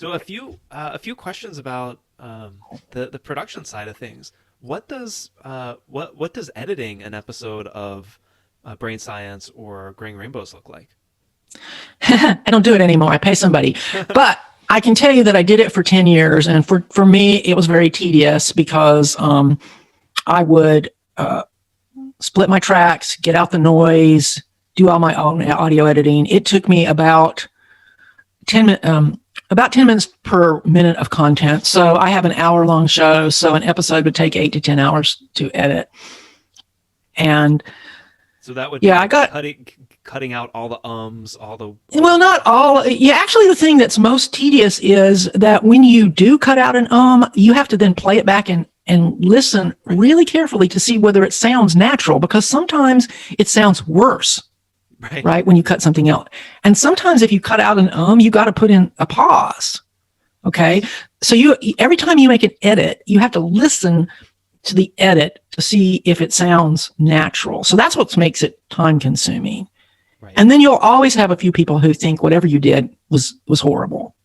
So a few questions about the production side of things. What does editing an episode of Brain Science or Graying Rainbows look like? I don't do it anymore. I pay somebody. But I can tell you that I did it for 10 years. And for me, it was very tedious because I would split my tracks, get out the noise, do all my own audio editing. It took me about 10 minutes per minute of content. So I have an hour-long show. So an episode would take 8 to 10 hours to edit. And So that would yeah, be I got cutting out all the all the Well, not all. Yeah, actually, the thing that's most tedious is that when you do cut out an you have to then play it back and listen really carefully to see whether it sounds natural, because sometimes it sounds worse, right? When you cut something out. And sometimes if you cut out an you got to put in a pause. Okay. So every time you make an edit, you have to listen to the edit to see if it sounds natural. So that's what makes it time consuming. Right. And then you'll always have a few people who think whatever you did was horrible,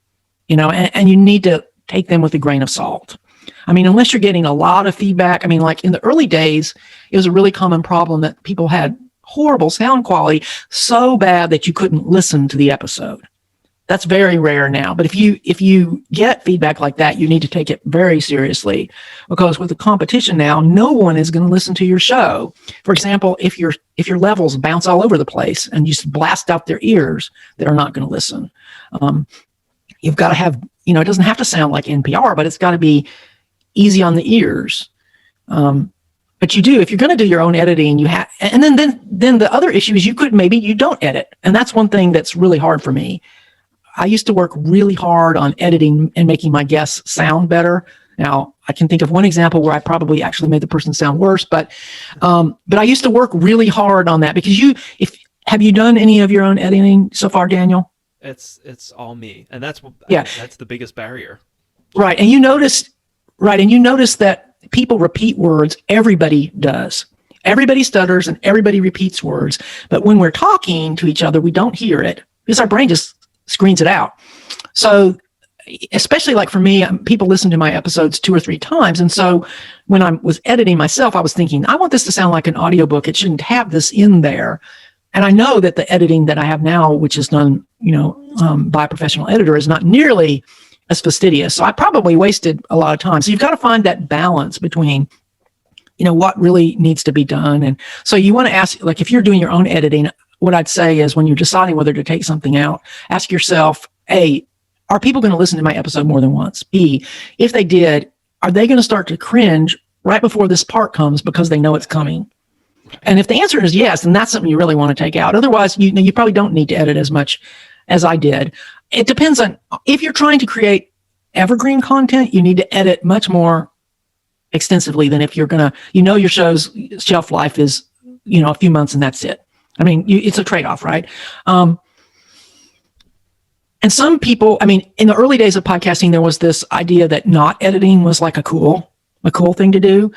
and you need to take them with a grain of salt. I mean, unless you're getting a lot of feedback. I mean, like in the early days, it was a really common problem that people had horrible sound quality, so bad that you couldn't listen to the episode. That's very rare now. But if you get feedback like that, you need to take it very seriously, because with the competition now, no one is going to listen to your show. For example, if your levels bounce all over the place and you just blast out their ears, they're not going to listen. You've got to have, it doesn't have to sound like NPR, but it's got to be easy on the ears. But you do, if you're going to do your own editing, and then the other issue is you don't edit. And that's one thing that's really hard for me. I used to work really hard on editing and making my guests sound better. Now, I can think of one example where I probably actually made the person sound worse, but I used to work really hard on that, because have you done any of your own editing so far, Daniel? It's all me, and that's the biggest barrier. Right, and you notice that people repeat words. Everybody does. Everybody stutters and everybody repeats words, but when we're talking to each other, we don't hear it because our brain just screens it out. So especially like for me, people listen to my episodes 2 or 3 times. And so when I was editing myself, I was thinking, I want this to sound like an audiobook. It shouldn't have this in there. And I know that the editing that I have now, which is done, by a professional editor, is not nearly as fastidious. So I probably wasted a lot of time. So you've got to find that balance between, what really needs to be done. And so you want to ask, like, if you're doing your own editing, what I'd say is when you're deciding whether to take something out, ask yourself, A, are people going to listen to my episode more than once? B, if they did, are they going to start to cringe right before this part comes because they know it's coming? And if the answer is yes, then that's something you really want to take out. Otherwise, you probably don't need to edit as much as I did. It depends on, if you're trying to create evergreen content, you need to edit much more extensively than if you're going to, your show's shelf life is, a few months and that's it. I mean, it's a trade-off, right? And some people, in the early days of podcasting, there was this idea that not editing was like a cool thing to do.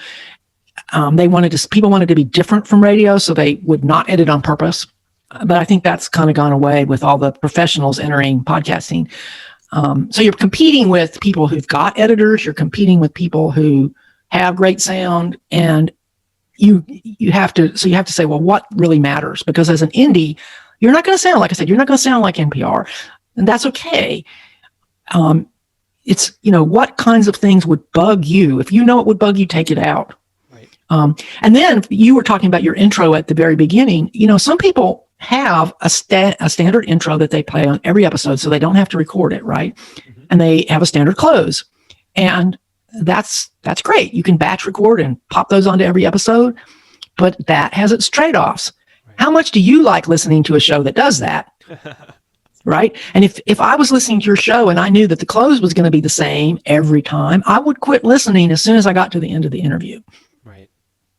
People wanted to be different from radio, so they would not edit on purpose. But I think that's kind of gone away with all the professionals entering podcasting. So you're competing with people who've got editors. You're competing with people who have great sound, and you have to say, well, what really matters? Because as an indie, you're not going to sound, like I said, you're not going to sound like NPR, and that's okay. It's, what kinds of things would bug you? If you know it would bug you, take it out. Right. And then you were talking about your intro at the very beginning. Some people have a standard intro that they play on every episode, so they don't have to record it, right? Mm-hmm. And they have a standard close, and that's great. You can batch record and pop those onto every episode, but that has its trade-offs. Right. How much do you like listening to a show that does that? Right? And if I was listening to your show and I knew that the close was going to be the same every time, I would quit listening as soon as I got to the end of the interview. Right.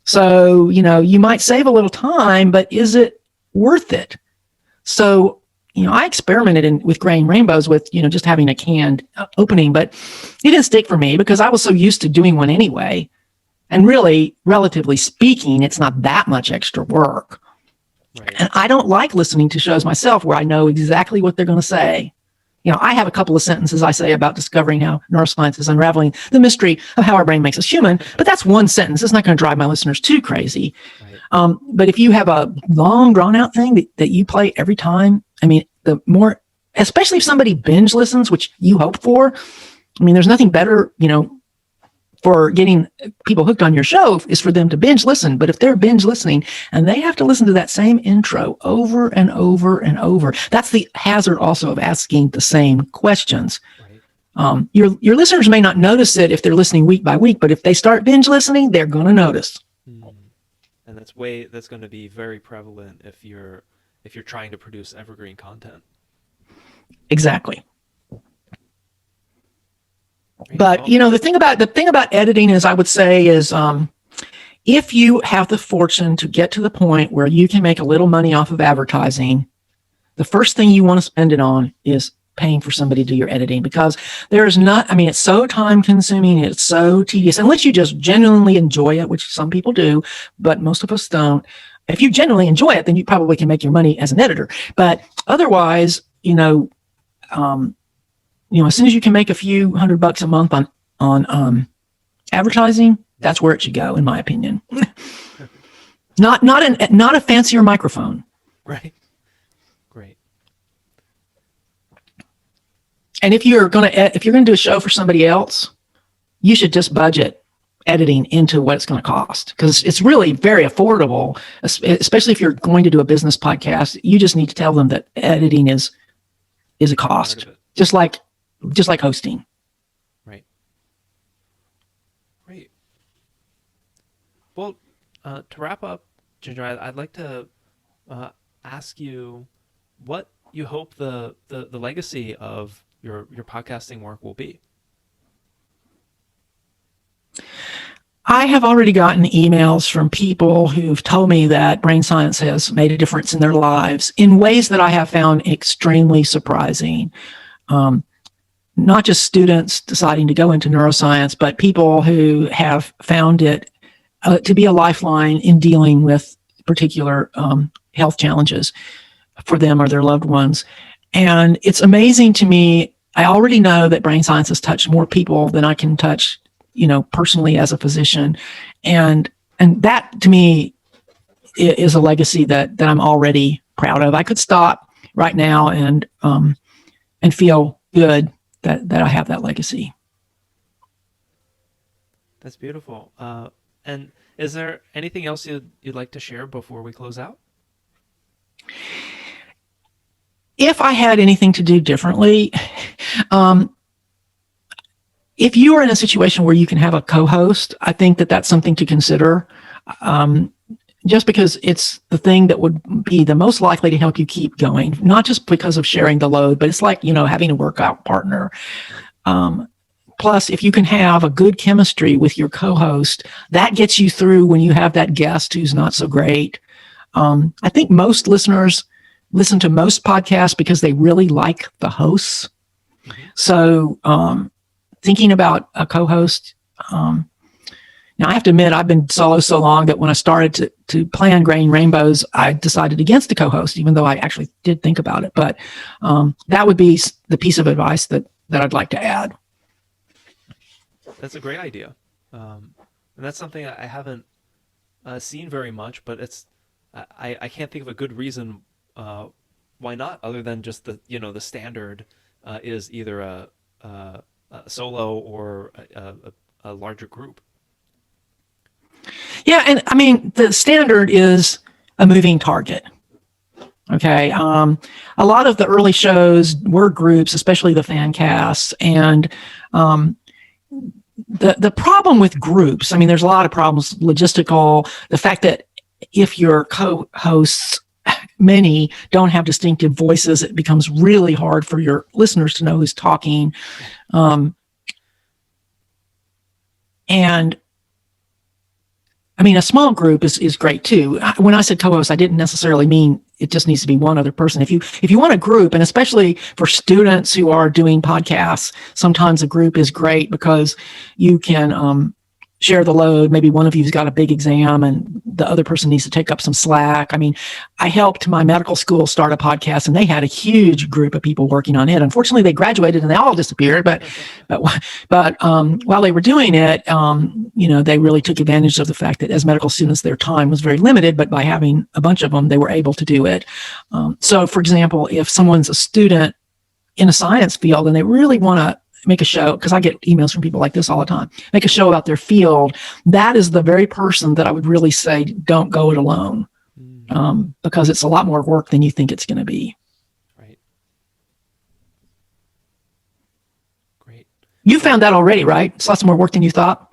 So, you might save a little time, but is it worth it? So, I experimented with Graying Rainbows with, just having a canned opening, but it didn't stick for me because I was so used to doing one anyway. And really, relatively speaking, it's not that much extra work. Right. And I don't like listening to shows myself where I know exactly what they're going to say. I have a couple of sentences I say about discovering how neuroscience is unraveling the mystery of how our brain makes us human, but that's one sentence. It's not going to drive my listeners too crazy. Right. But if you have a long, drawn out thing that you play every time, the more, especially if somebody binge listens, which you hope for, there's nothing better, for getting people hooked on your show is for them to binge listen. But if they're binge listening and they have to listen to that same intro over and over and over, that's the hazard also of asking the same questions. Right. Your listeners may not notice it if they're listening week by week, but if they start binge listening, they're going to notice. And that's going to be very prevalent if you're trying to produce evergreen content. Exactly. Great. But Well, the thing about editing is, I would say, is if you have the fortune to get to the point where you can make a little money off of advertising, the first thing you want to spend it on is paying for somebody to do your editing, because there's not, it's so time consuming, it's so tedious, unless you just genuinely enjoy it, which some people do, but most of us don't. If you genuinely enjoy it, then you probably can make your money as an editor. But otherwise, as soon as you can make a few $100 a month on advertising, that's where it should go, in my opinion. not a fancier microphone. right. Great. And if you're going to do a show for somebody else, you should just budget editing into what it's going to cost, because it's really very affordable, especially if you're going to do a business podcast. You just need to tell them that editing is a cost, just like hosting. Right. Great. Well, to wrap up, Ginger, I'd like to ask you what you hope the legacy of your podcasting work will be. I have already gotten emails from people who've told me that brain science has made a difference in their lives in ways that I have found extremely surprising. Not just students deciding to go into neuroscience, but people who have found it to be a lifeline in dealing with particular health challenges for them or their loved ones. And it's amazing to me. I already know that brain science has touched more people than I can touch, personally as a physician. And that to me is a legacy that I'm already proud of. I could stop right now and feel good that I have that legacy. That's beautiful. And is there anything else you'd like to share before we close out? If I had anything to do differently, if you are in a situation where you can have a co-host, I think that that's something to consider. Just because it's the thing that would be the most likely to help you keep going, not just because of sharing the load, but it's like, having a workout partner. Plus, if you can have a good chemistry with your co-host, that gets you through when you have that guest who's not so great. I think most listeners listen to most podcasts because they really like the hosts. So thinking about a co-host, now, I have to admit, I've been solo so long that when I started to plan Grain Rainbows, I decided against the co-host, even though I actually did think about it. But that would be the piece of advice that I'd like to add. That's a great idea. And that's something I haven't seen very much, but I can't think of a good reason why not, other than just the standard is either a solo or a larger group. Yeah, and the standard is a moving target. Okay, a lot of the early shows were groups, especially the fan casts, and the problem with groups, there's a lot of problems, logistical, the fact that if your co-hosts, many don't have distinctive voices, it becomes really hard for your listeners to know who's talking. And a small group is great too. When I said co-host, I didn't necessarily mean it just needs to be one other person. If you want a group, and especially for students who are doing podcasts, sometimes a group is great because you can share the load. Maybe one of you's got a big exam and the other person needs to take up some slack. I mean, I helped my medical school start a podcast, and they had a huge group of people working on it. Unfortunately, they graduated and they all disappeared. But while they were doing it, they really took advantage of the fact that as medical students, their time was very limited. But by having a bunch of them, they were able to do it. So, for example, if someone's a student in a science field and they really want to make a show, because I get emails from people like this all the time, make a show about their field, that is the very person that I would really say, don't go it alone, because it's a lot more work than you think it's going to be. Right. Great. You found that already, right? It's lots more work than you thought.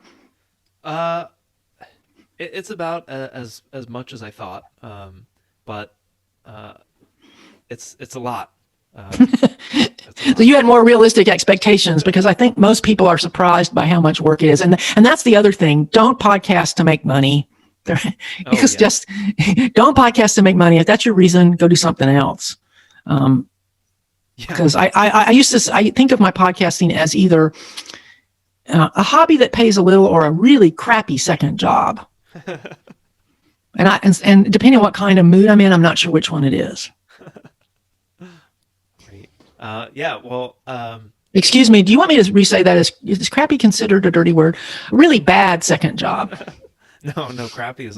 It's about as much as I thought, but it's a lot. So you had more realistic expectations, because I think most people are surprised by how much work it is. And that's the other thing. Don't podcast to make money. Just don't podcast to make money. If that's your reason, go do something else. Because I think of my podcasting as either a hobby that pays a little or a really crappy second job. And depending on what kind of mood I'm in, I'm not sure which one it is. Well, excuse me, do you want me to re-say that? Is crappy considered a dirty word? A really bad second job. No, crappy is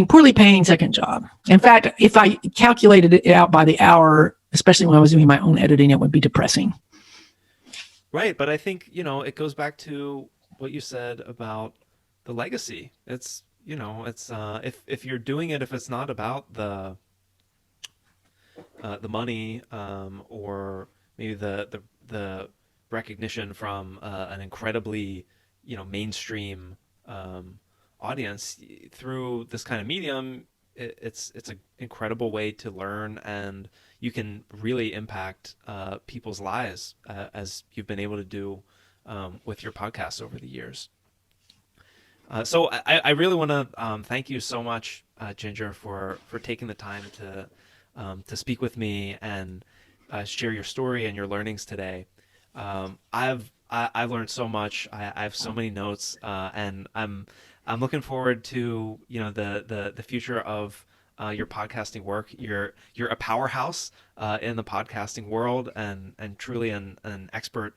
poorly paying second job. In fact, if I calculated it out by the hour, especially when I was doing my own editing, it would be depressing. Right, but I think, it goes back to what you said about the legacy. It's, if you're doing it, if it's not about the money, or maybe the recognition from an incredibly mainstream audience through this kind of medium, it's an incredible way to learn, and you can really impact people's lives, as you've been able to do with your podcast over the years. So I really want to thank you so much, Ginger, for taking the time to speak with me and share your story and your learnings today. I've learned so much. I have so many notes, and I'm looking forward to the future of your podcasting work. You're a powerhouse in the podcasting world, and truly an expert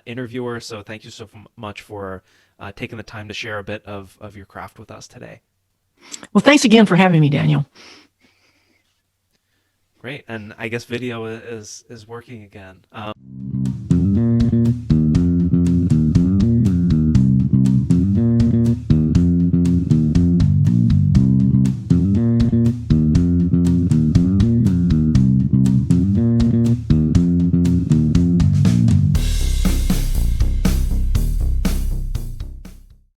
interviewer. So thank you so much for taking the time to share a bit of your craft with us today. Well, thanks again for having me, Daniel. Great, and I guess video is working again.